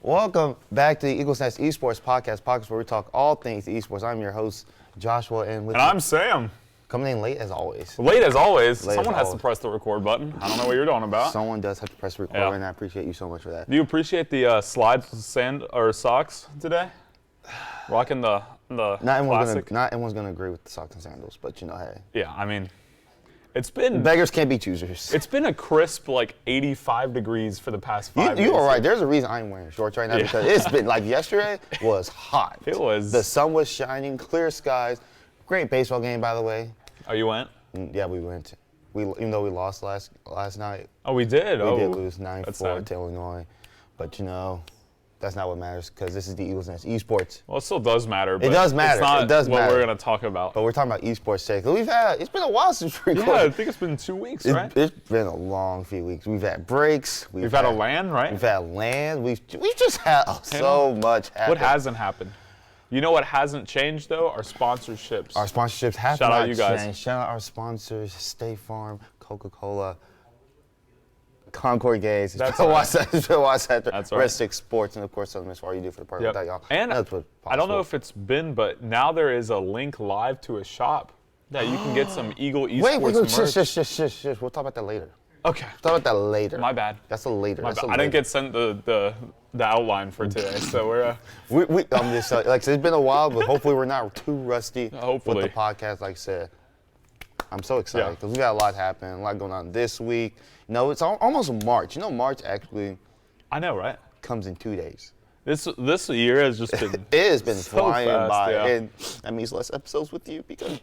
Welcome back to the USM Esports podcast where we talk all things esports. I'm your host, Joshua, and I'm Sam. Coming in late as always. Late as always. Someone has to press the record button. I don't know what you're talking about. Someone does have to press record, and I appreciate you so much for that. Do you appreciate the slide sand or socks today? Rocking the classic. Not everyone's gonna agree with the socks and sandals, but hey. Yeah, I mean, it's been beggars can't be choosers. It's been a crisp 85 degrees for the past 5 days. You are right. There's a reason I'm wearing shorts right now because it's been yesterday was hot. It was. The sun was shining, clear skies. Great baseball game, by the way. Oh, you went? Yeah, we went. Even though we lost last night. Oh, we did? We did lose 9-4 to Illinois. But, that's not what matters because this is the USM Esports. Well, it still does matter. But it does matter. It's not it does what matter. we're going to talk about. But we're talking about esports today. It's been a while since we recorded. Yeah, I think it's been 2 weeks, right? It's been a long few weeks. We've had breaks. We've had a LAN, right? We've had LAN. We've just had so much happen. What hasn't happened? You know what hasn't changed, though? Our sponsorships. Our sponsorships have Shout not out you guys. changed. Shout out our sponsors, State Farm, Coca-Cola, Concord Games, That's right. Red Stick Sports, and of course, Southern Miss for all you do for the party. Yep. And I don't know if it's been, but now there is a link live to a shop that you can get some Eagle Esports merch. Shush. We'll talk about that later. Okay. We'll talk about that later. My bad. That's a later. My bad. I didn't get sent the outline for today, so we're. I'm just like I said, it's been a while, but hopefully we're not too rusty with the podcast. Like I said, I'm so excited because we got a lot happening, a lot going on this week. It's almost March. March actually. I know, right? Comes in 2 days. This year has just been. It has been so flying fast, by, yeah. and that means less episodes with you because.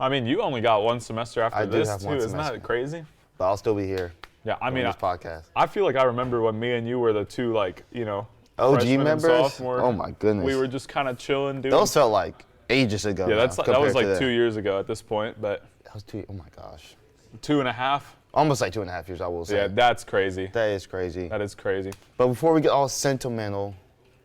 I mean, you only got one semester after this too. Isn't that crazy? But I'll still be here. Yeah, I mean, this podcast. I feel like I remember when me and you were the two OG members. Oh my goodness. We were just kind of chilling, dude. Those felt like ages ago. Yeah, that was like 2 years ago at this point, but. That was 2. Oh my gosh. 2.5. Almost like 2.5 years, I will say. Yeah, that's crazy. That is crazy. That is crazy. But before we get all sentimental,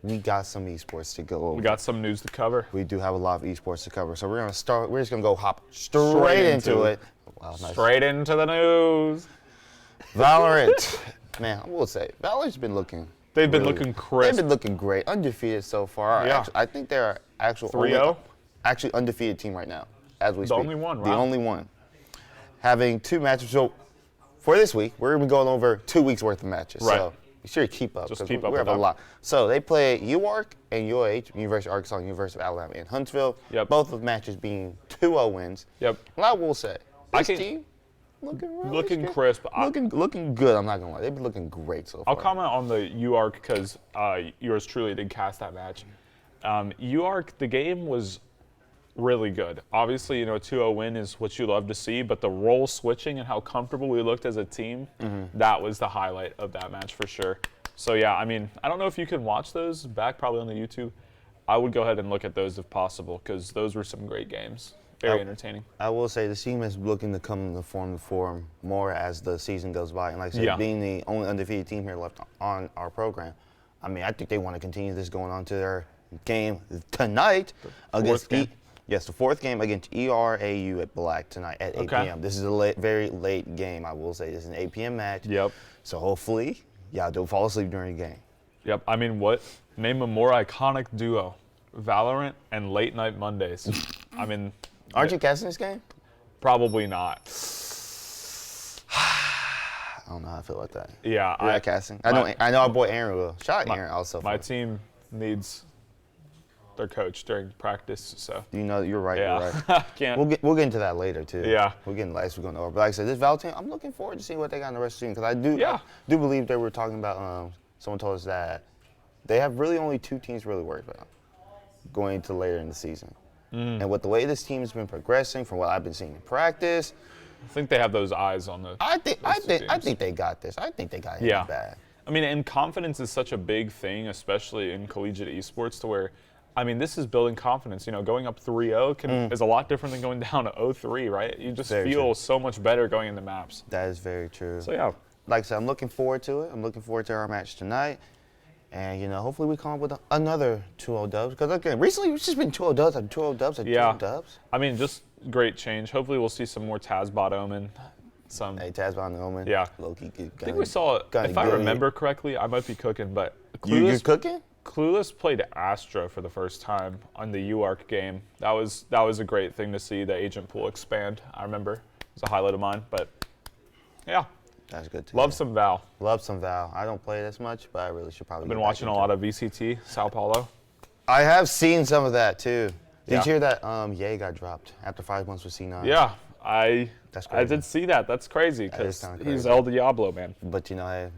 we got some esports to go over. We got some news to cover. We do have a lot of esports to cover, so we're gonna start. We're just gonna go hop straight into it. Wow, nice. Straight into the news. Valorant, man, I will say Valorant's been looking. They've been looking crisp. They've been looking great, undefeated so far. Yeah. I think they're actual 3-0. Actually undefeated team right now, as we speak. The only one, The only one. Having 2 matches. So for this week, we're gonna be going over 2 weeks worth of matches. Right. So be sure to keep up. Just keep up. We have a lot. So they play UARC and UAH, University of Arkansas, University of Alabama, and Huntsville. Yep. Both of the matches being 2-0 wins. Yep. And I will say, this team looking crisp. Looking good. I'm not gonna lie. They've been looking great so far. I'll comment on the UARC because yours truly did cast that match. UARC, the game was really good. Obviously, a 2-0 win is what you love to see, but the role switching and how comfortable we looked as a team, that was the highlight of that match for sure. So yeah, I mean, I don't know if you can watch those back probably on the YouTube. I would go ahead and look at those if possible because those were some great games. Very entertaining. I will say the team is looking to come to form more as the season goes by. And like I said, being the only undefeated team here left on our program, I mean, I think they want to continue this going on to their game tonight against Yes, the 4th game against ERAU at Black tonight at 8 p.m. This is a very late game, I will say. This is an 8 p.m. match. Yep. So hopefully, y'all don't fall asleep during the game. Yep. I mean, name a more iconic duo, Valorant and Late Night Mondays. I mean. Aren't you casting this game? Probably not. I don't know how I feel about that. Yeah. You're not casting? I know our boy Aaron will. Shout out Aaron also. My team needs their coach during practice, so. You're right. Yeah. You're right. Can't. We'll get into that later too. Yeah. We're getting last week on over. But like I said, this Val team, I'm looking forward to seeing what they got in the rest of the season because I do believe they were talking about. Someone told us that they have really only 2 teams really worried about going into later in the season. And with the way this team has been progressing, from what I've been seeing in practice, I think they have those eyes on the. I think they got this. I think they got it bad. I mean, and confidence is such a big thing, especially in collegiate esports, to where. I mean, this is building confidence. Going up 3-0 is a lot different than going down to 0-3, right? You just feel so much better going into maps. That is very true. So, yeah. Like I said, I'm looking forward to it. I'm looking forward to our match tonight. And, hopefully we come up with another 2-0 dubs. Because, again, recently it's just been 2-0 dubs and 2-0 dubs and 2-0 dubs. I mean, just great change. Hopefully we'll see some more Taz bot Omen. some. Hey, Taz Von Neumann. Yeah. Low-key, I think we saw, if I remember correctly, I might be cooking, but You cooking? Clueless played Astra for the first time on the UARC game. That was a great thing to see the agent pool expand. I remember it was a highlight of mine, but yeah. That's good too. Love some Val. Love some Val. I don't play it as much, but I really should probably. I've been watching a lot of VCT, Sao Paulo. I have seen some of that too. Did Yeah. you hear that Ye got dropped after 5 months with C9? Yeah, That's I crazy. did see that. That's crazy That is because kinda he's crazy. El Diablo, man. But you know, hey,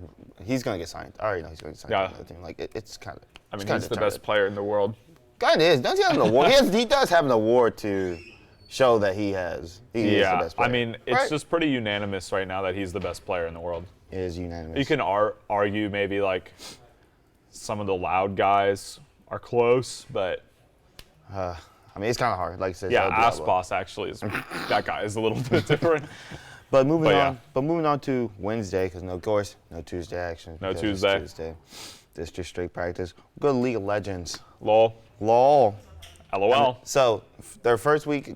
he's gonna get signed. I already know he's gonna get signed. Yeah. For another team. Like it's kind of. I mean, he's the best player in the world. Kind of is. Does he have an award? He does have an award to show that he is the best player. I mean, it's Right? just pretty unanimous right now that he's the best player in the world. It is unanimous. You can argue maybe like some of the loud guys are close, but I mean, it's kind of hard. Like I said, yeah, El Diablo. Aspas actually is that guy is a little bit different. But moving But on. yeah. But moving on to Wednesday, because of course, no Tuesday action. No because it's Tuesday. Tuesday. This just straight practice. We'll go to League of Legends. Lol. LOL. LOL. So their first week,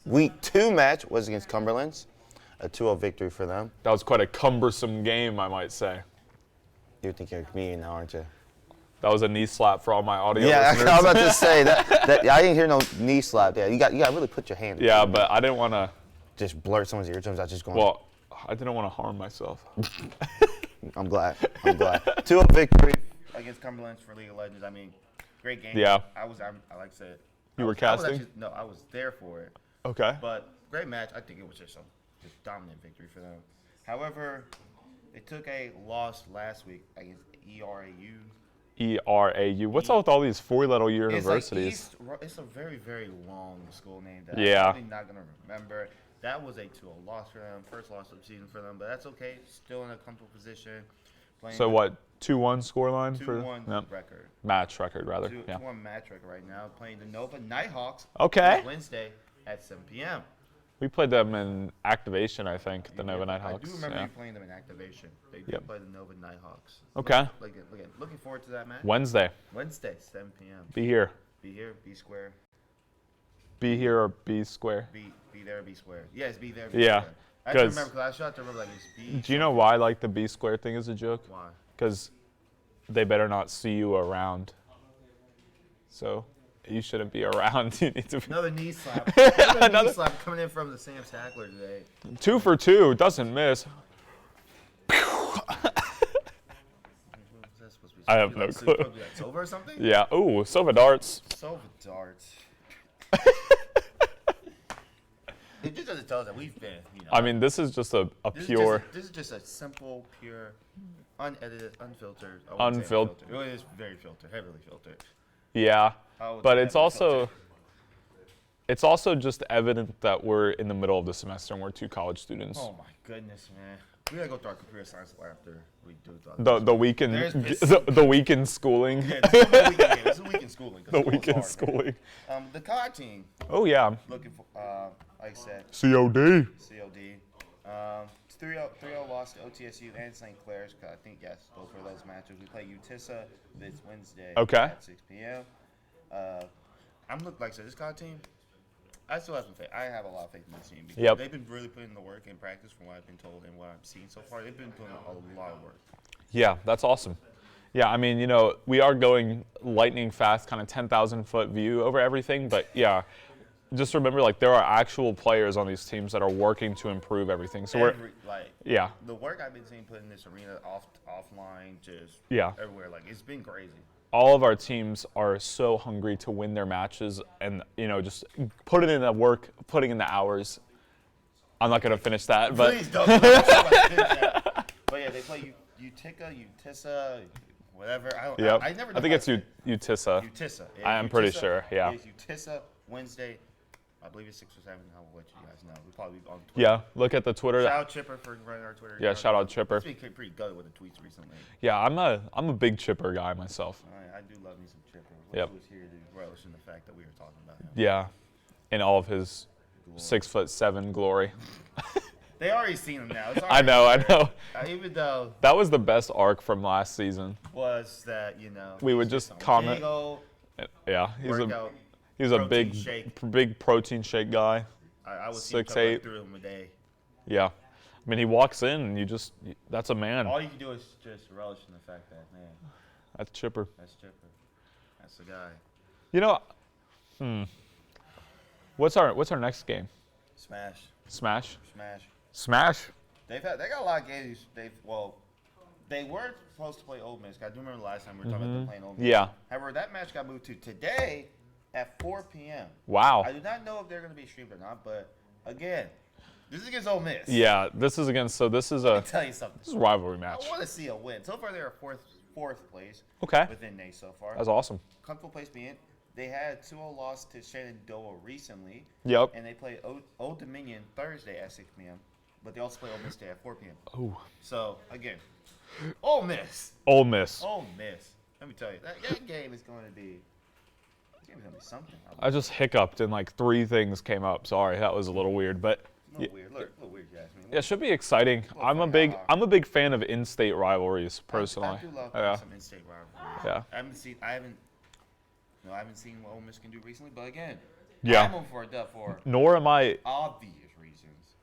week 2 match was against Cumberlands, a 2-0 victory for them. That was quite a cumbersome game, I might say. You think you're a comedian now, aren't you? That was a knee slap for all my audio Yeah, listeners. I was about to say that. I didn't hear no knee slap there. You got to really put your hand. Yeah, but I didn't want to. Just blurt someone's eardrums out. Just going. Well, I didn't want to harm myself. I'm glad. 2-0 victory against Cumberlands for League of Legends. I mean, great game. Yeah. I like I said. You were casting? I was there for it. Okay. But great match. I think it was just a dominant victory for them. However, they took a loss last week against ERAU. ERAU. What's up with all these four-letter universities? It's a very, very long school name that Yeah. I'm probably not going to remember. That was a 2-0 loss for them, first loss of the season for them, but that's okay. Still in a comfortable position. So what? 2-1 scoreline for 2-1 yep. record. Match record rather. 2-1 Yeah. match record right now. Playing the Nova Nighthawks. Okay. This Wednesday at 7 p.m. We played them in activation, I think. The Nova Nighthawks. I do remember yeah. you playing them in activation. They did Yep. play the Nova Nighthawks. Okay. Looking forward to that match. Wednesday. Wednesday, 7 p.m. Be here. Be here, be square. Be here or be square. Be there, be square. Yes, be there, be Yeah, square. I have to 'cause- remember, because I should have to remember, like, it's be. Do you know why like the B square thing is a joke? Why? Because they better not see you around. So you shouldn't be around. You need to be Another knee slap. Another knee slap coming in from the Sam Sackler today. 2 for 2. Doesn't miss. That's supposed to be I have no like, clue. Like Sova or something? Yeah. Ooh, Sova darts. Sova darts. It just doesn't tell us that we've been, you know. I mean, this is just a this pure. This is just a simple, pure, unedited, unfiltered. Unfiltered. It is very filtered, heavily filtered. Yeah. I would But say it's heavily also. filtered. It's also just evident that we're in the middle of the semester and we're 2 college students. Oh my goodness, man. We gotta go through our computer science lab after we do The weekend There's the weekend schooling. Yeah, this is a weekend game. This is a weekend schooling. 'cause The school's weekend hard, schooling. man. The COD team Oh yeah. looking for, like I said, COD. COD. 3-0 loss to OTSU and St. Clair's. 'Cause I think, yes, those were those matches. We play UTISA this Wednesday Okay. at 6 p.m. I'm looking, like I said, this COD team, I still have some faith. I have a lot of faith in this team because Yep. they've been really putting in the work in practice from what I've been told and what I've seen so far. They've been putting a lot of work. Yeah, that's awesome. Yeah, I mean, you know, we are going lightning fast, kind of 10,000-foot view over everything, but yeah, just remember, like, there are actual players on these teams that are working to improve everything. So yeah, the work I've been seeing put in this arena, offline, just Yeah. everywhere, like it's been crazy. all of our teams are so hungry to win their matches and, you know, just putting in the work, putting in the hours. I'm not going to finish that, but Please don't. But yeah, they play UTISA, whatever. Yep. I never. I think it's UTISA. UTISA. I am pretty sure, yeah. It's UTISA Wednesday. I believe it's 6 or 7. I'll let you guys know. We'll probably be on Twitter. Yeah, look at the Twitter. Shout out Chipper for running our Twitter. Yeah, shout out Chipper. He's been pretty good with the tweets recently. Yeah, I'm a big Chipper guy myself. I do love me some Chipper. Yep. He was here to relish in the fact that we were talking about him. Yeah, in all of his 6'7" glory. They already seen him now. It's I know. Even though That was the best arc from last season. was that, you know, We would just comment. Diego, Yeah, workout. he's a protein big shake. big protein shake guy. I would see him 6'8". through him a day. Yeah. mean, he walks in and that's a man. All you can do is just relish in the fact that, man, That's Chipper. that's Chipper. That's the guy. You know, what's our next game? Smash. Smash? Smash. Smash? They got a lot of games. They were supposed to play Ole Miss. I do remember the last time we were talking about them playing Ole Miss. Yeah. However, that match got moved to today at 4 p.m. Wow. I do not know if they're going to be streamed or not, but again, this is against Ole Miss. Yeah, this is Let me tell you something. This is a rivalry match. I want to see a win. So far, they're fourth place. Okay. Within NACE so far. That's awesome. Comfortable place being. They had 2-0 loss to Shenandoah recently. Yep. And they play Old Dominion Thursday at 6 p.m. But they also play Ole Miss Day at 4 p.m. Ooh. So, again, Ole Miss. Ole Miss. Ole Miss. Let me tell you, that game is going to be something. I just hiccuped and like 3 things came up. Sorry, that was a little weird, but A little weird, Jasmine. yeah, it should be exciting. I'm a big fan of in-state rivalries personally. I do love some in-state rivalries. Yeah. I haven't seen what Ole Miss can do recently, but again, Yeah. I'm on for a dub for Nor am I obvious reasons.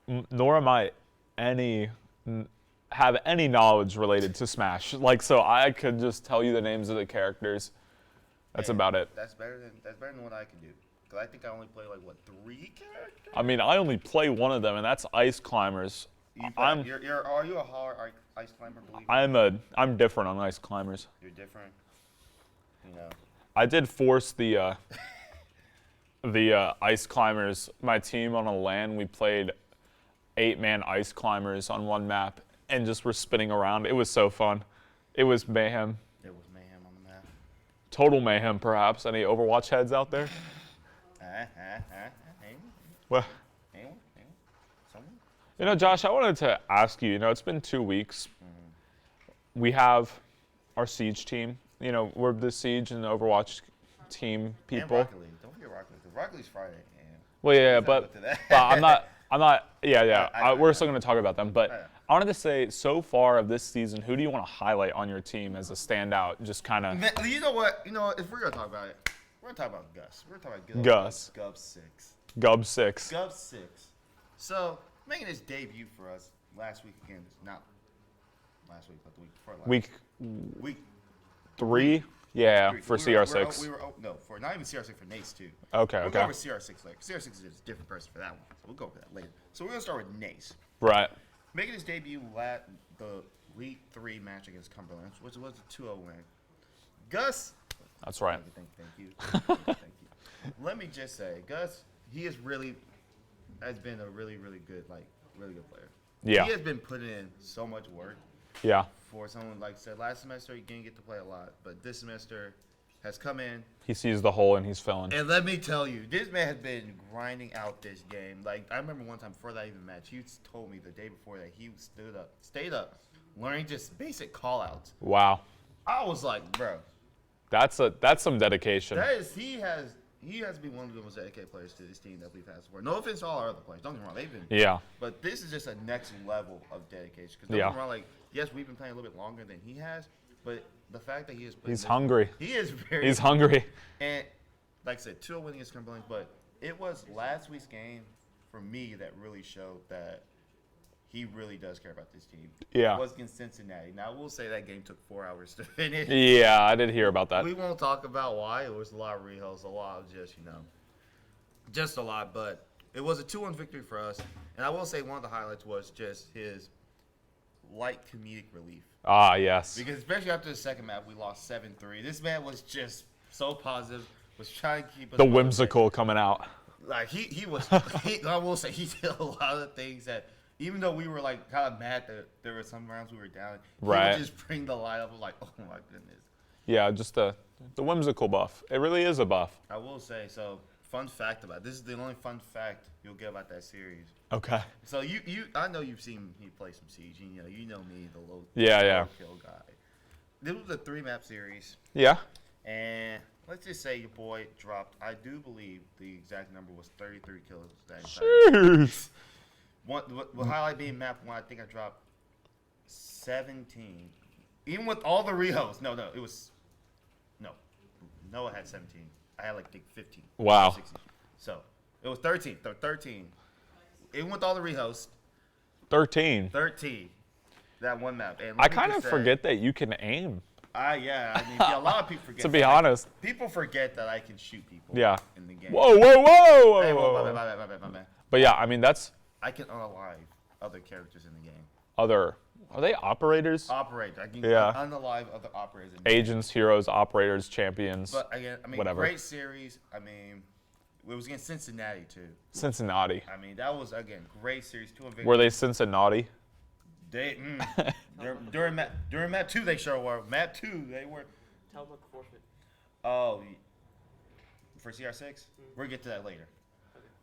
have any knowledge related to Smash. Like, so I could just tell you the names of the characters. That's about it. That's better than what I can do. Cause I think I only play like 3 characters. I mean, I only play one of them, and that's Ice Climbers. Are you a hard ice climber believer? I'm different on Ice Climbers. You're different. You know. I did force the Ice Climbers, my team on a LAN. We played 8-man Ice Climbers on one map, and just were spinning around. It was so fun. It was mayhem. It was mayhem on the map. Total mayhem, perhaps. Any Overwatch heads out there? Well, Someone? you know, Josh, I wanted to ask you, it's been 2 weeks. We have our Siege team. We're the Siege and the Overwatch team people. And Rocket League. Don't forget Rocket League. 'Cause Rocket League's Friday. And Well, yeah, but I'm not, yeah. We're still going to talk about them. But I wanted to say, so far of this season, who do you want to highlight on your team as a standout? Just kind of. You know what? If we're going to talk about it, we're going to talk about Gus. We're going to talk about Gus. Gub 6. Gub 6. So, making his debut for us last week again. Not last week, but the week before last. Week 3? Yeah, for CR6. For not even CR6, for Nace too. Okay, We'll okay. go over CR6 later. CR6 is a different person for that one. So we'll go over that later. So we're going to start with Nace. Right. Making his debut the Week 3 match against Cumberland, which was a 2-0 win. Gus. That's right. Thank you. Thank you. Let me just say, Gus, he has been a really, really good player. Yeah. He has been putting in so much work. Yeah. For someone, like I said, last semester he didn't get to play a lot, but this semester has come in. He sees the hole and he's filling. And let me tell you, this man has been grinding out this game. Like, I remember one time before that even match, he told me the day before that he stayed up, learning just basic call-outs. Wow. I was like, bro. That's some dedication. He has to be one of the most dedicated players to this team that we've had so far. No offense to all our other players. Don't get me wrong. They've been. Yeah. But this is just a next level of dedication. Because don't get me wrong, yes, we've been playing a little bit longer than he has, but the fact that he is playing. He's hungry. He is very. He's hungry. And like I said, 2-0 winning against Cumberland, but it was last week's game for me that really showed that he really does care about this team. Yeah. It was against Cincinnati. Now, we'll say that game took 4 hours to finish. Yeah, I did hear about that. We won't talk about why. It was a lot of rehos, a lot of just a lot. But it was a 2-1 victory for us. And I will say one of the highlights was just his light comedic relief. Ah, yes. Because especially after the second map, we lost 7-3. This man was just so positive, was trying to keep us. The whimsical coming out. Like, he was, I will say, he did a lot of things that, even though we were like kind of mad that there were some rounds we were down, he would just bring the light up. Like, oh my goodness. Yeah, just the whimsical buff. It really is a buff. I will say, so fun fact about this is the only fun fact you'll get about that series. Okay. So I know you've seen me play some Siege. You know me, the low kill guy. This was a 3-map series. Yeah. And let's just say your boy dropped. I do believe the exact number was 33 kills that entire game. What highlight being map 1, I think I dropped 17. Even with all the rehos. No, it was. No. Noah had 17. I had like 15. Wow. 16. So it was 13. 13. Even with all the rehos, 13. 13. That one map. And I kind of forget that you can aim. Yeah. I mean, a lot of people forget. To be honest. People forget that I can shoot people. Yeah. In the game. Whoa. Hey, my bad. But yeah, I mean, I can unalive other characters in the game. Are they operators? Operators. I can unalive other operators in the game. Agents, heroes, operators, champions. But again, I mean, whatever. Great series. I mean, it was against Cincinnati too. Cincinnati. I mean, that was again great series. 2 victories. Were they Cincinnati? They during map 2 they sure were. Map 2 they were. Tell them about the forfeit. Oh, for CR6, we'll get to that later.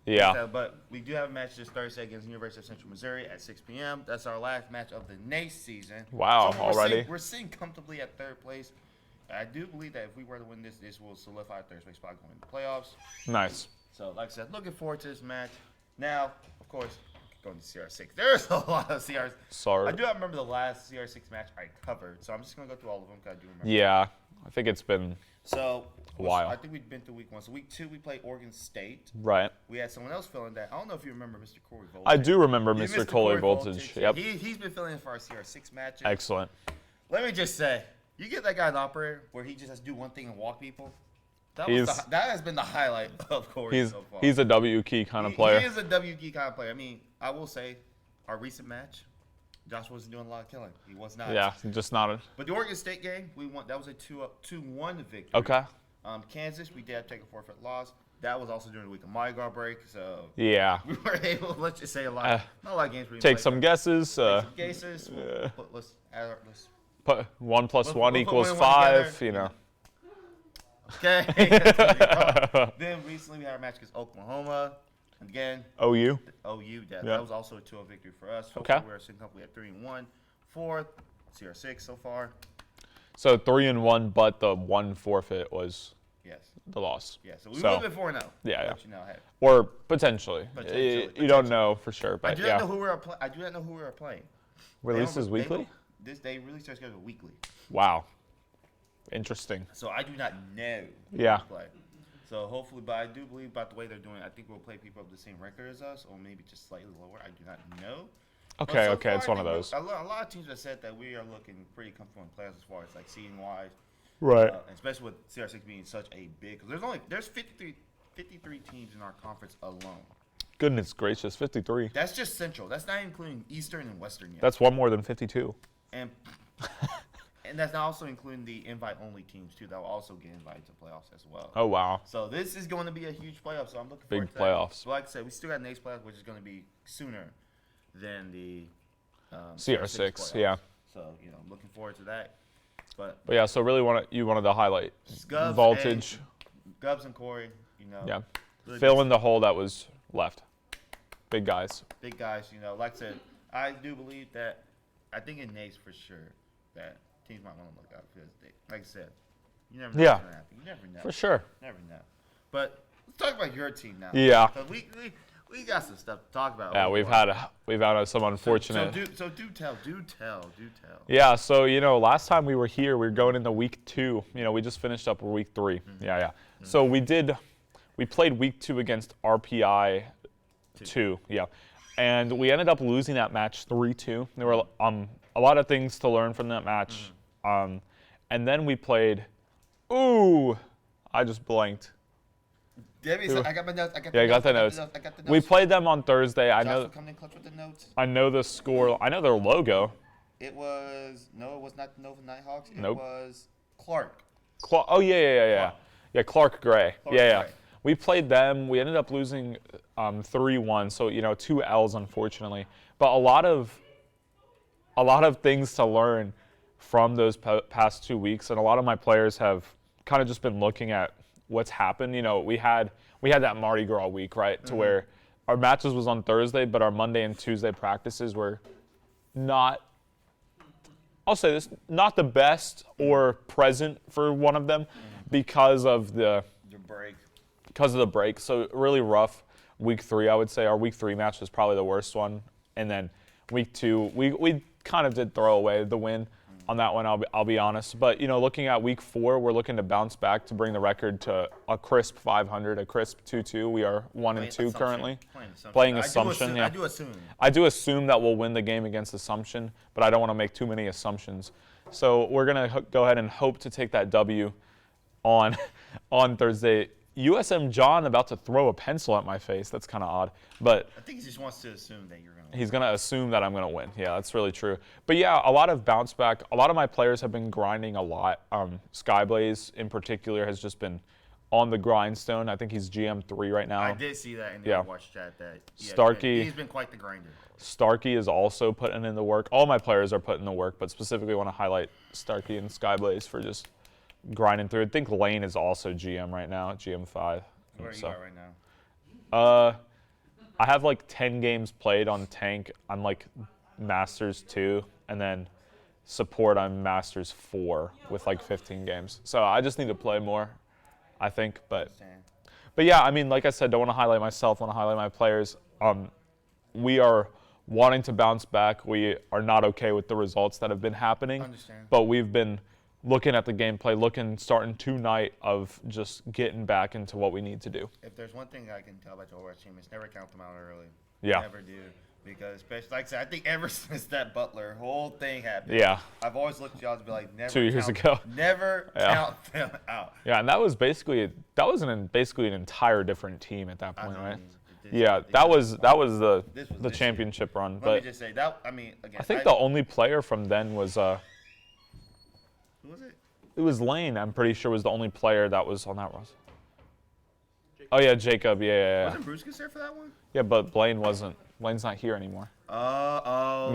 Yeah. But we do have a match this Thursday against the University of Central Missouri at 6 p.m. That's our last match of the NACE season. Wow, so already? We're sitting comfortably at 3rd place. I do believe that if we were to win this, this will solidify our 3rd place spot going into the playoffs. Nice. So, like I said, looking forward to this match. Now, of course, going to CR6. There's a lot of CR6. Sorry. I do remember the last CR6 match I covered, so I'm just going to go through all of them because I do remember. Yeah, I think it's been a while. I think we've been through week 1. So, week 2, we played Oregon State. Right. We had someone else filling that. I don't know if you remember Mr. Corey Voltage. I do remember You Mr. missed Coley the Voltage. Yep. He's been filling in for our CR6 matches. Excellent. Let me just say, you get that guy an operator where he just has to do one thing and walk people. That has been the highlight of Corey so far. He's a W key kind of player. He is a W key kind of player. I mean, I will say, our recent match, Josh wasn't doing a lot of killing. He was not. Yeah, just not a. But the Oregon State game, we won. That was a 2-1 victory. Okay. Kansas, we did have to take a forfeit loss. That was also during the week of Mardi Gras break, so Yeah. we were able, let's just say, not a lot of games. Take some guesses. Take some guesses. Let's Put 1 + 1 we'll put equals 1 5. together. You know. Okay. Then recently we had our match against Oklahoma. And again, OU. That was also a 2-0 victory for us. So Okay. We're sitting comfortably at 3-1, 4th, CR6 so far. So 3-1, but the 1 forfeit was Yes. the loss. Yeah. So we would have been 4-0. Yeah. Let you know ahead. Or potentially. Potentially. You don't know for sure, I but do yeah. not know who we are. I do not know who we are playing. Releases weekly? They release their schedule weekly. Wow. Interesting. So I do not know who Yeah. we play. So hopefully, but I do believe about the way they're doing it, I think we'll play people of the same record as us, or maybe just slightly lower. I do not know. Okay, But so far, it's one of those. A lot of teams have said that we are looking pretty comfortable in playoffs as far as like seeding wise, Right. especially with CR6 being such a big. Because there's 53 teams in our conference alone. Goodness gracious, 53. That's just Central. That's not including Eastern and Western yet. That's one more than 52. And that's not also including the invite-only teams too that will also get invited to playoffs as well. Oh, wow. So this is going to be a huge playoff. So I'm looking Big forward to playoffs. that. So like I said, we still got an NACE playoff, which is going to be sooner than the CR6, playoffs. yeah. So I'm looking forward to that. But yeah, so really you wanted to highlight Gubs Voltage. Gubs and Corey, Yeah. really Fill in the hole that was left. Big guys. big guys. Like I said, I do believe that. I think in NACE for sure that teams might want to look out because like I said, you never know what's going to happen. You never know. For sure. Never know. But let's talk about your team now. Yeah. 'Cause we got some stuff to talk about. Yeah, we've had some unfortunate. So do tell. Yeah, so last time we were here, we were going into week 2. We just finished up week 3. Mm-hmm. Yeah. So we played week 2 against RPI 2. Yeah. And we ended up losing that match 3-2. There were a lot of things to learn from that match. Mm-hmm. And then we played. Ooh, I just blanked. Debbie, I got my notes. I got the notes. We played them on Thursday. I know. Coming in clutch with the notes. I know the score. I know their logo. It was not the Nova Nighthawks. It Nope. was Clark. Oh yeah. Yeah, Clark Gray. Yeah. Gray. We played them. We ended up losing 3-1. So 2 L's unfortunately. But a lot of things to learn from those past 2 weeks, and a lot of my players have kind of just been looking at what's happened. We had that Mardi Gras week, right, to where our matches was on Thursday, but our Monday and Tuesday practices were not. I'll say this, not the best or present for one of them because of the break. Because of the break. So really rough week 3, I would say. Our week 3 match was probably the worst one. And then week 2, we kind of did throw away the win. on that one. I'll be honest. But looking at week 4, we're looking to bounce back to bring the record to a crisp 500, a crisp 2-2. We are 1-2 currently. Playing Assumption. I do assume. I do assume that we'll win the game against Assumption, but I don't want to make too many assumptions. So we're gonna go ahead and hope to take that W on Thursday. USM John about to throw a pencil at my face. That's kind of odd, but I think he just wants to assume that you're going to win. He's going to assume that I'm going to win. Yeah, that's really true. But yeah, a lot of bounce back. A lot of my players have been grinding a lot. Skyblaze in particular has just been on the grindstone. I think he's GM3 right now. I did see that in the Watch chat. Starkey. He's been quite the grinder. Starkey is also putting in the work. All my players are putting in the work, but specifically want to highlight Starkey and Skyblaze for just grinding through. I think Lane is also GM right now, GM5. Where are you at right now? I have like 10 games played on tank. I'm like Masters 2, and then support I'm Masters 4 with like 15 games. So I just need to play more, I think. But yeah, I mean, like I said, don't want to highlight myself, want to highlight my players. We are wanting to bounce back. We are not okay with the results that have been happening. But we've been looking at the gameplay, starting tonight of just getting back into what we need to do. If there's one thing I can tell about the Overwatch team, it's never count them out early. Yeah. Never do. Because, especially, like I said, I think ever since that Butler whole thing happened, I've always looked at y'all and be like, never 2 years ago. Never count them out. Yeah, and that was basically an entire different team at that point, right? That was the championship run. Let me just say that. I mean, again, I think the only player from then was who was it? It was Lane. I'm pretty sure was the only player that was on that roster. Oh yeah, Jacob. Yeah. Wasn't Bruce there for that one? Yeah, but Blaine wasn't. Blaine's not here anymore. Me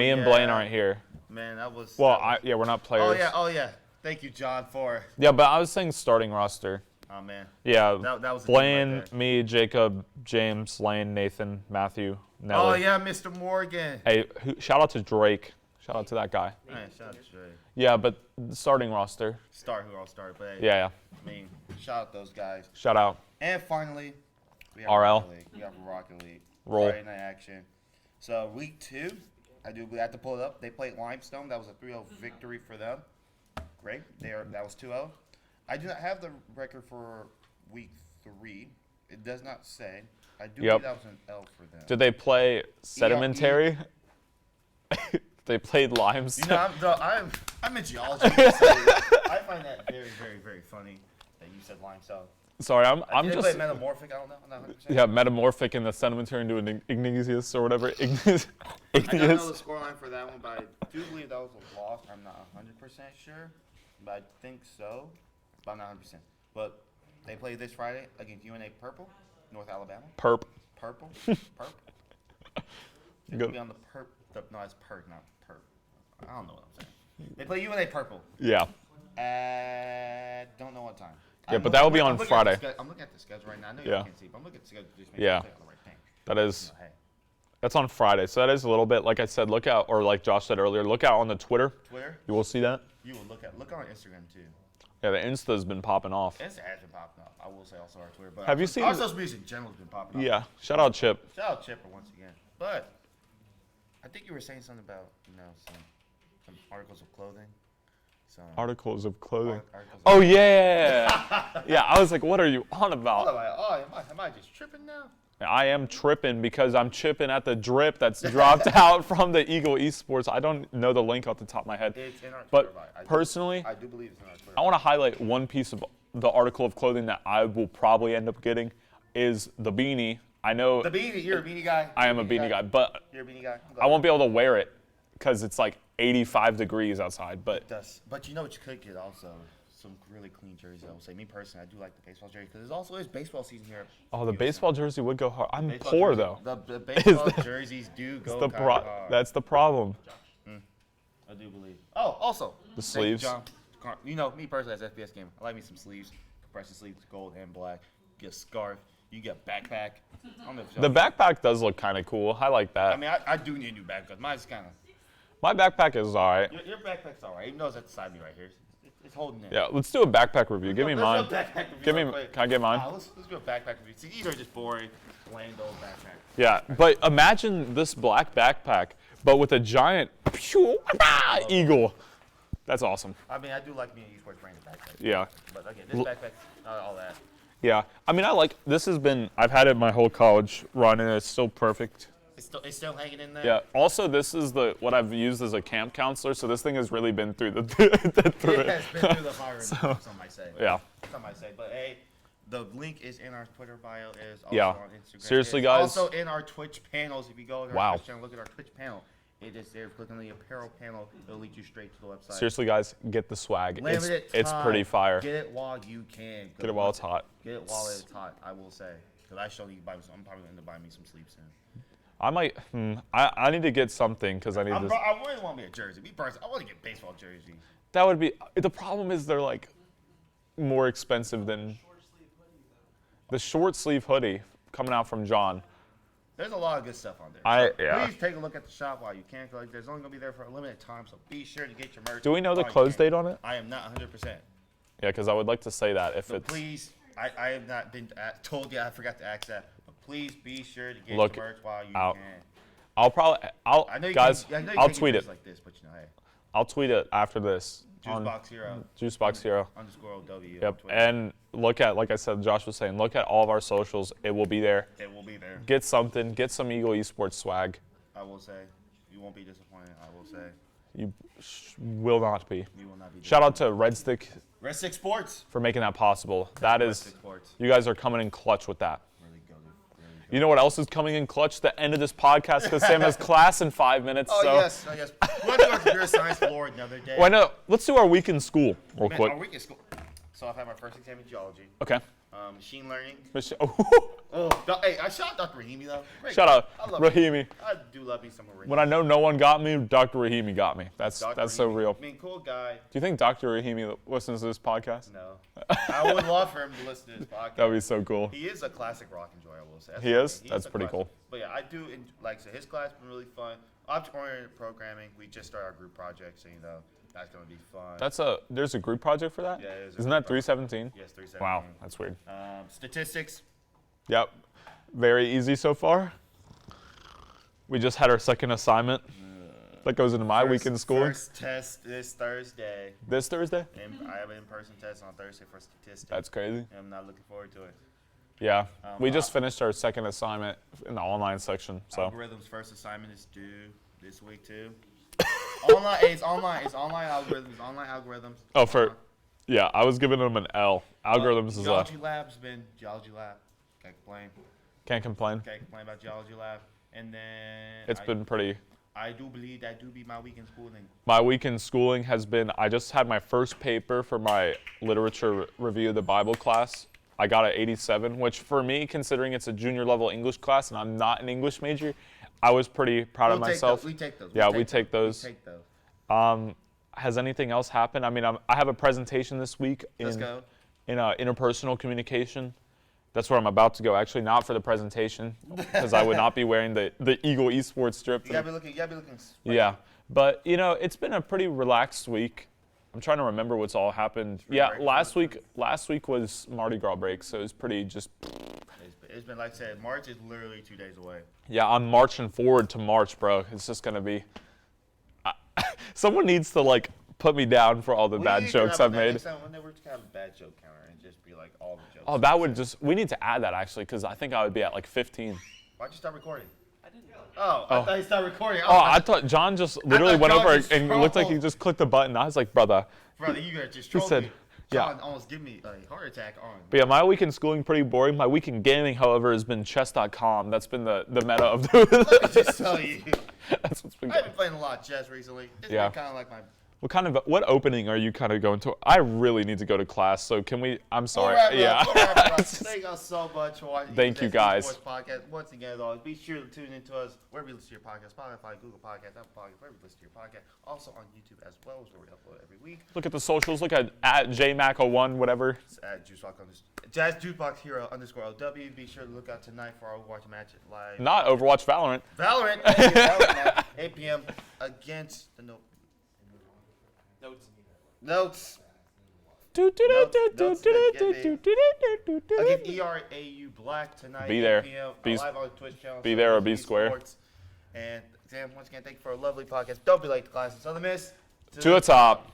and yeah. Blaine aren't here. Man, that was. Well, we're not players. Oh yeah. Thank you, John, for. Yeah, but I was saying starting roster. Oh man. Yeah. That was Blaine, right me, Jacob, James, Lane, Nathan, Matthew, Nelly. Oh yeah, Mr. Morgan. Hey, shout out to Drake. Shout out to that guy. Man, shout out to Drake. Yeah, but the starting roster. Who all started, but hey, yeah. I mean, shout out those guys. Shout out. And finally, we have RL. Rocket League. We have Rocket League. Roll. Friday night action. So week 2, I have to pull it up. They played Limestone. That was a 3-0 victory for them. Great. That was 2-0. I do not have the record for week 3. It does not say. I do believe that was an L for them. Did they play Sedimentary? They played Limestone. I'm a geologist. So I find that very, very, very funny that you said Limestone. Sorry, I'm did just. They play Metamorphic. I don't know. I'm not 100%. Yeah, Metamorphic in the Sedimentary into an Igneous or whatever. Igneous. I don't know the scoreline for that one, but I do believe that was a loss. I'm not 100% sure, but I think so. But I'm not 100%. But they play this Friday against UNA Purple, North Alabama. Purple. They'll be on the perp. No, it's perk, not perp. I don't know what I'm saying. They play UNA Purple. Yeah. Don't know what time. Yeah, but that will be on Friday. I'm looking at the schedule right now. I know you can't see, but I'm looking at the schedule to just make sure I'm clicking on the right thing. That is. That's on Friday, so that is a little bit. Like I said, look out, or like Josh said earlier, look out on the Twitter. You will see that. You will look on Instagram too. Yeah, the Insta's been popping off. Insta has been popping off. I will say also our Twitter, but have you seen our social media in general has been popping off. Yeah, shout out Chip. Shout out Chipper once again. But I think you were saying something about some articles of clothing. Articles of clothing. Oh yeah. Yeah, I was like, what are you on about? Am I just tripping now? I am tripping because I'm chipping at the drip that's dropped out from the Eagle Esports. I don't know the link off the top of my head. It's in our Twitter. But personally, I do believe it's in our Twitter. I want to highlight one piece of the article of clothing that I will probably end up getting is the beanie. I know. The beanie. You're a beanie guy. I am a beanie guy, but you're a beanie guy. I won't be able to wear it because it's like 85 degrees outside. But but you know what you could get also? Some really clean jerseys. I will say, me personally, I do like the baseball jersey because there's also baseball season here. Oh, the baseball jersey would go hard. I'm poor though. The baseball jerseys do go hard. That's the problem. I do believe. Oh, also the sleeves. John, you know, me personally as an FPS gamer, I like me some sleeves, compression sleeves, gold and black. You get a scarf. You get a backpack. The backpack does look kind of cool. I like that. I mean, I do need a new backpack. Mine's kind of. My backpack is all right. Your backpack's all right, even though it's at the side of me right here. It's holding it. Yeah, let's do a backpack review. Give me mine. Can I get mine? Let's do a backpack review. See, these are just boring, bland old backpacks. Yeah, but imagine this black backpack, but with a giant eagle. That's awesome. I mean, I do like being an esports branded backpack. Yeah. But again, this backpack, not all that. Yeah. I mean, this has been, I've had it my whole college run, and it's still perfect. It's still hanging in there? Yeah. Also, this is what I've used as a camp counselor, so this thing has really been through the It has been through the fire, some might say. Yeah. Some might say. But hey, the link is in our Twitter bio. It is also Yeah. on Instagram. Seriously, it's guys. Also in our Twitch panels. If you go to our Twitch channel, look at our Twitch panel. It is there. Click on the apparel panel. It'll lead you straight to the website. Seriously, guys, get the swag. Limited It's time. pretty fire. Get it while you can. Get it while it's hot. Get it while it's hot, I will say. Because I still need to buy some. I'm probably going to buy me some sleep soon. I might. I need to get something because I need this. I really want me a jersey. I want to get a baseball jersey. That would be. The problem is they're like more expensive than the short sleeve hoodie coming out from John. There's a lot of good stuff on there. Yeah. Please take a look at the shop while you can. Like, there's only going to be there for a limited time, so be sure to get your merch. Do we know the close date on it? I am not 100%. Yeah, because I would like to say that if it's. Please, I have not been told yet. I forgot to ask that. But please be sure to get Look your merch while you out. can. I'll tweet it. Like this, but you know, hey. I'll tweet it after this. Juicebox Hero. Juicebox Hero. _OW. Yep. And look at, like I said, Josh was saying, look at all of our socials. It will be there. It will be there. Get something. Get some Eagle Esports swag. I will say, you won't be disappointed. I will say. You will not be. You will not be. Shout out to Red Stick Sports for making that possible. That is, Sports. you guys are coming in clutch with that. Really good. You know what else is coming in clutch? The end of this podcast because Sam has class in 5 minutes. Oh, so. yes. We'll do our computer science floor another day. Why not? Let's do our week in school real quick. Our week in school. So I've had my first exam in geology. Okay. Machine learning. Hey, I shot Dr. Rahimi though. Great Shout guy. out, I love Rahimi. him. I do love me some Rahimi. When I know no one got me, Dr. Rahimi got me. That's so Rahimi. real. I mean, cool guy. Do you think Dr. Rahimi listens to this podcast? No. I would love for him to listen to this podcast. That would be so cool. He is a classic rock enjoyer, I will say. He is? That's pretty cool. But yeah, I do, like I said, his class has been really fun. Object-oriented programming, we just started our group project, so you know, that's going to be fun. There's a group project for that? Yeah, it is. Isn't that 317? Yes, 317. Wow, that's weird. Statistics. Yep. Very easy so far. We just had our second assignment. That goes into my week in school. First test this Thursday. This Thursday? And I have an in-person test on Thursday for statistics. That's crazy. And I'm not looking forward to it. Yeah. We just finished our second assignment in the online section. So. Algorithms first assignment is due this week too. It's online algorithms. Oh, yeah, I was giving them an L. Algorithms is Geology lab's been geology lab. Can't complain. Can't complain. Can't complain about geology lab. And then It's been pretty. I do believe that do be my week in schooling. My week in schooling has been, I just had my first paper for my literature review of the Bible class. I got an 87, which for me, considering it's a junior level English class and I'm not an English major, I was pretty proud of myself. We take those. Yeah, we take those. We take those. Has anything else happened? I mean, I have a presentation this week in interpersonal communication. That's where I'm about to go. Actually, not for the presentation, because I would not be wearing the Eagle Esports strip. You gotta be looking. Yeah, but you know, it's been a pretty relaxed week. I'm trying to remember what's all happened. Yeah, last week was Mardi Gras break, so it was pretty just. It's been, like I said, March is literally 2 days away. Yeah, I'm marching forward to March, bro. It's just gonna be. Someone needs to like put me down for all the bad jokes I've made. Next time, when we're just gonna have a bad joke counter and just be like all the jokes. Oh, that would just. We need to add that actually, because I think I would be at like 15. Why'd you stop recording? I didn't know. Oh, I thought you stopped recording. I thought John just literally went over and looked like he just clicked the button. I was like, brother. Brother, you got just trolled me. John almost gave me a heart attack on. But yeah, my week in schooling pretty boring. My week in gaming, however, has been chess.com. That's been the meta of the. Let me just tell you. That's what's been I've been playing a lot of chess recently. It's been kind of like my. What opening are you kind of going to? I really need to go to class, so can we? I'm sorry. Thank you so much for watching. Thank you guys. Podcast. Once again, as always, be sure to tune into us wherever you listen to your podcast, Spotify, Google Podcasts, Apple Podcasts, wherever you listen to your podcast. Also on YouTube as well, is where we upload every week. Look at the socials. Look at JMac01, whatever. It's at Jukebox Hero _OW. Be sure to look out tonight for our Overwatch match live. Not Overwatch, Valorant. Valorant match, 8 p.m. against the Notes. Against ERAU Black tonight. Be there. 8 p.m. Live on the Twitch channel. Be there or be square. And Sam, once again, thank you for a lovely podcast. Don't be late to class. So the miss to the top.